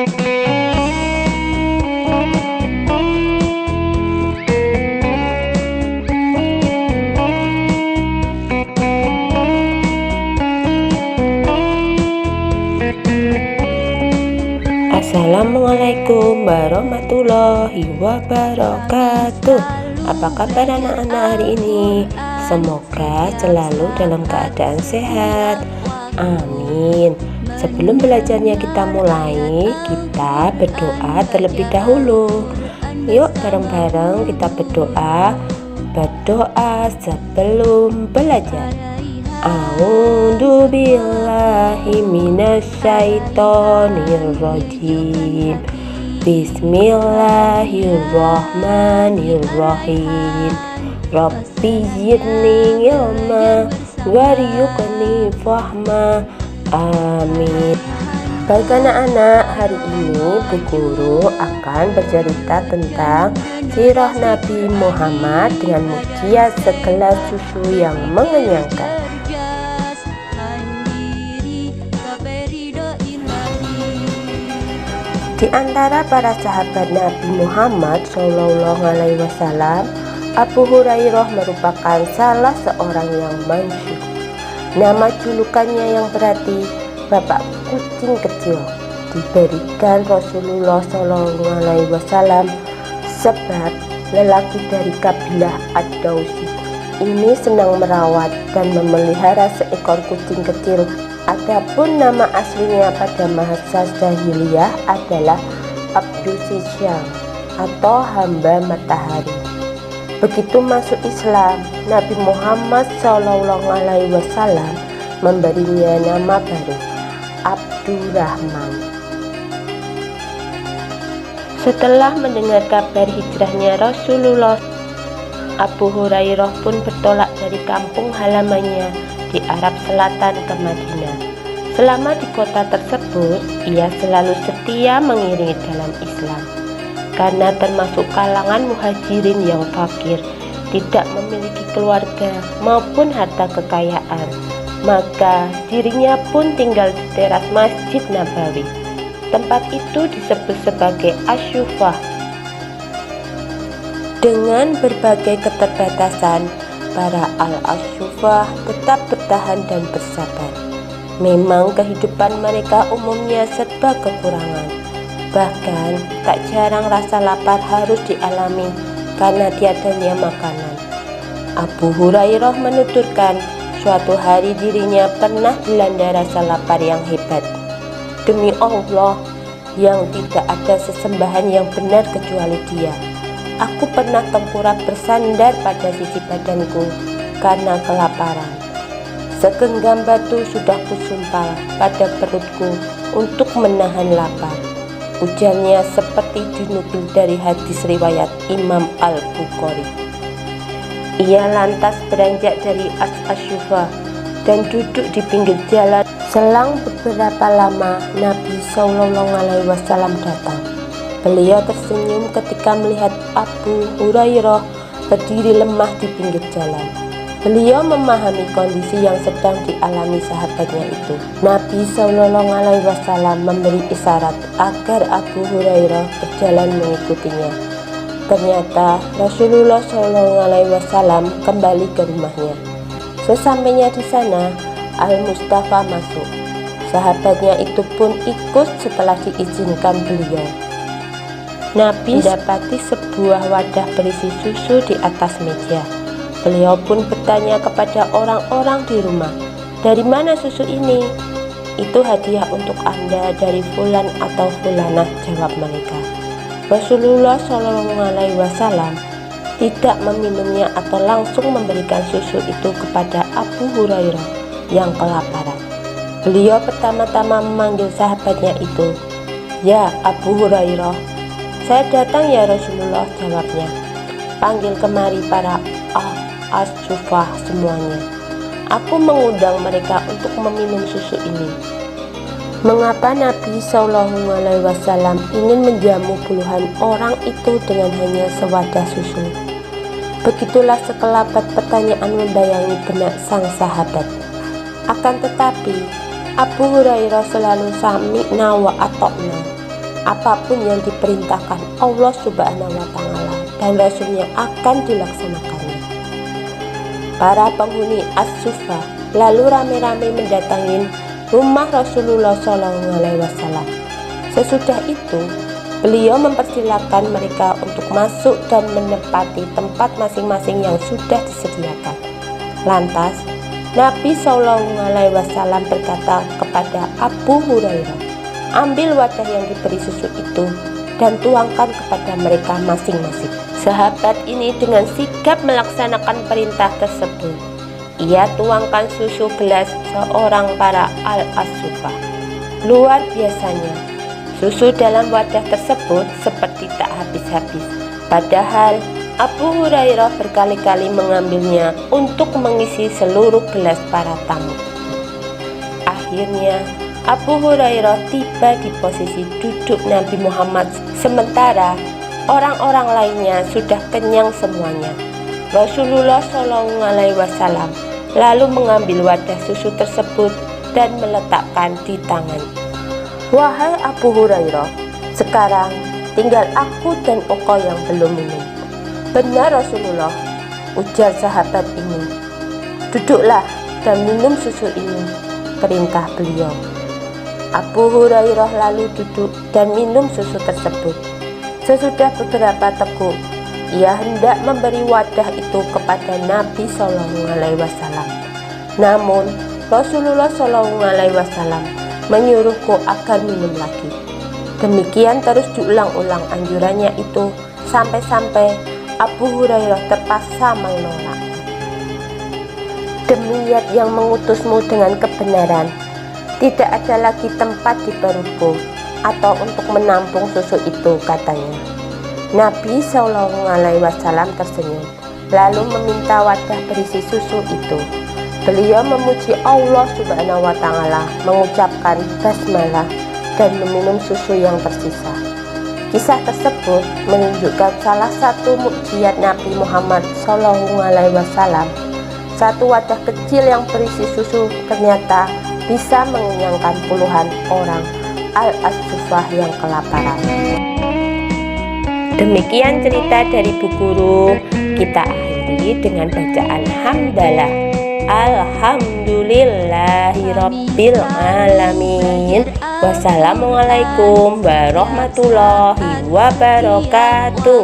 Assalamualaikum warahmatullahi wabarakatuh. Apa kabar anak-anak hari ini? Semoga selalu dalam keadaan sehat. Amin. Sebelum belajarnya kita mulai, kita berdoa terlebih dahulu. Yuk bareng-bareng kita berdoa sebelum belajar. A'udzu billahi minasyaitonir rajim. Bismillahirrahmanirrahim. Rabbi zidni ilma warzuqni fahma. Amin. Baik anak-anak, hari ini Bu Guru akan bercerita tentang sirah Nabi Muhammad dengan mukjizat segelas susu yang mengenyangkan. Di antara para sahabat Nabi Muhammad SAW, Abu Hurairah merupakan salah seorang yang masyhur. Nama julukannya yang berarti Bapak Kucing Kecil diberikan Rasulullah SAW sebab lelaki dari kabilah Ad-Dausi ini senang merawat dan memelihara seekor kucing kecil. Adapun nama aslinya pada masa jahiliyah adalah Abdus Syam atau hamba matahari. Begitu masuk Islam, Nabi Muhammad SAW memberinya nama baru, Abdurrahman. Setelah mendengar kabar hijrahnya Rasulullah, Abu Hurairah pun bertolak dari kampung halamannya di Arab Selatan ke Madinah. Selama di kota tersebut, ia selalu setia mengiringi dalam Islam. Karena termasuk kalangan muhajirin yang fakir, tidak memiliki keluarga maupun harta kekayaan, maka dirinya pun tinggal di teras Masjid Nabawi. Tempat itu disebut sebagai Asy-Syuffah. Dengan berbagai keterbatasan, para Al-Asy-Syuffah tetap bertahan dan bersabar. Memang kehidupan mereka umumnya serba kekurangan. Bahkan tak jarang rasa lapar harus dialami karena tiadanya makanan. Abu Hurairah menuturkan, suatu hari dirinya pernah dilanda rasa lapar yang hebat. Demi Allah yang tidak ada sesembahan yang benar kecuali Dia, aku pernah tengkurap bersandar pada sisi badanku karena kelaparan. Segenggam batu sudah kusumpal pada perutku untuk menahan lapar. Ujarnya seperti dinukil dari hadis riwayat Imam Al-Bukhari. Ia lantas beranjak dari Asy-Syuffah dan duduk di pinggir jalan. Selang beberapa lama, Nabi SAW datang. Beliau tersenyum ketika melihat Abu Hurairah berdiri lemah di pinggir jalan. Beliau memahami kondisi yang sedang dialami sahabatnya itu. Nabi SAW memberi isyarat agar Abu Hurairah berjalan mengikutinya. Ternyata Rasulullah SAW kembali ke rumahnya. Sesampainya di sana, Al-Mustafa masuk. Sahabatnya itu pun ikut setelah diizinkan beliau. Nabi mendapati sebuah wadah berisi susu di atas meja. Beliau pun bertanya kepada orang-orang di rumah, "Dari mana susu ini?" "Itu hadiah untuk Anda dari fulan atau fulanah," jawab mereka. Rasulullah SAW tidak meminumnya atau langsung memberikan susu itu kepada Abu Hurairah yang kelaparan. Beliau pertama-tama memanggil sahabatnya itu. "Ya Abu Hurairah." "Saya datang ya Rasulullah," jawabnya. "Panggil kemari para Asy-Syuffah semuanya. Aku mengundang mereka untuk meminum susu ini." Mengapa Nabi SAW ingin menjamu puluhan orang itu dengan hanya sewadah susu? Begitulah sekelabat pertanyaan membayangi benak sang sahabat. Akan tetapi Abu Hurairah selalu sami'na wa ata'na, apapun yang diperintahkan Allah Subhanahu wa Ta'ala dan Rasulnya akan dilaksanakannya. Para penghuni As-Sufa lalu rame-rame mendatangi rumah Rasulullah SAW. Sesudah itu, beliau mempersilahkan mereka untuk masuk dan menempati tempat masing-masing yang sudah disediakan. Lantas, Nabi SAW berkata kepada Abu Hurairah, "Ambil wadah yang diberi susu itu dan tuangkan kepada mereka masing-masing." Sahabat ini dengan sigap melaksanakan perintah tersebut. Ia tuangkan susu gelas seorang para al-As-Sufah. Luar biasanya, susu dalam wadah tersebut seperti tak habis-habis. Padahal Abu Hurairah berkali-kali mengambilnya untuk mengisi seluruh gelas para tamu. Akhirnya Abu Hurairah tiba di posisi duduk Nabi Muhammad, sementara orang-orang lainnya sudah kenyang semuanya. Rasulullah SAW lalu mengambil wadah susu tersebut dan meletakkan di tangan. "Wahai Abu Hurairah, sekarang tinggal aku dan engkau yang belum minum." "Benar Rasulullah," ujar sahabat ini. "Duduklah dan minum susu ini," perintah beliau. Abu Hurairah lalu duduk dan minum susu tersebut. Sesudah beberapa teguk, ia hendak memberi wadah itu kepada Nabi SAW. Namun Rasulullah SAW menyuruhku agar minum lagi. Demikian terus diulang-ulang anjurannya itu sampai-sampai Abu Hurairah terpaksa menolak. "Demi Zat yang mengutusmu dengan kebenaran, tidak ada lagi tempat di perutku atau untuk menampung susu itu," katanya. Nabi SAW tersenyum, lalu meminta wadah berisi susu itu. Beliau memuji Allah Subhanahu wa Ta'ala, mengucapkan basmalah dan meminum susu yang tersisa. Kisah tersebut menunjukkan salah satu mukjizat Nabi Muhammad SAW. Satu wadah kecil yang berisi susu ternyata bisa mengenyangkan puluhan orang al-As-Sufah yang kelaparan. Demikian cerita dari Bu Guru. Kita akhiri dengan bacaan hamdalah. Alhamdulillahirabbil alamin. Wassalamualaikum warahmatullahi wabarakatuh.